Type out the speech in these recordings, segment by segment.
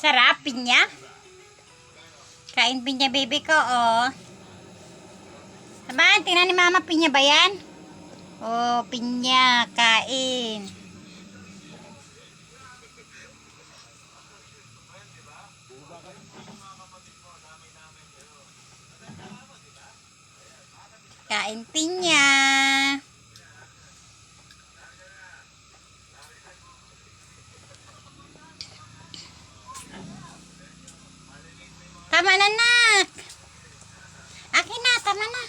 Sarap, pinya. Kain pinya, baby ko, oh. Sabahan, tingnan ni mama, pinya ba yan? Oh, pinya, kain. Kain pinya. Tama na, nak. Akin na, tama na.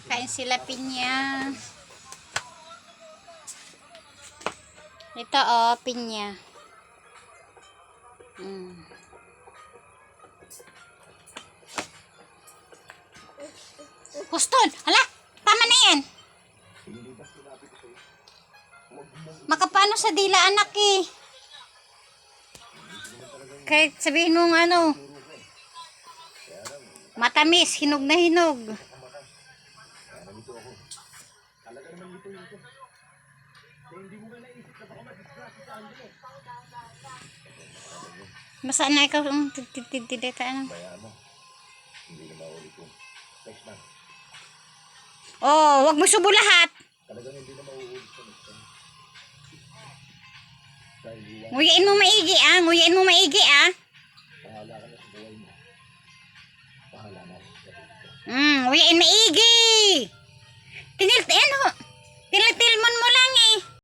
Kain sila pinya. Ito, oh, pinya. Huston, hala, tama na yan. Makapano sa dila, anak, eh. Kahit sabihin mong ano, matamis, hinog na hinog. Masaan na ikaw ang titidita, ano? Oh, wag mo subo lahat. Nguyain mo maigi, ah. Nguyain mo maigi, ah. Nguyain maigi. Tiniltilmon mo lang, eh.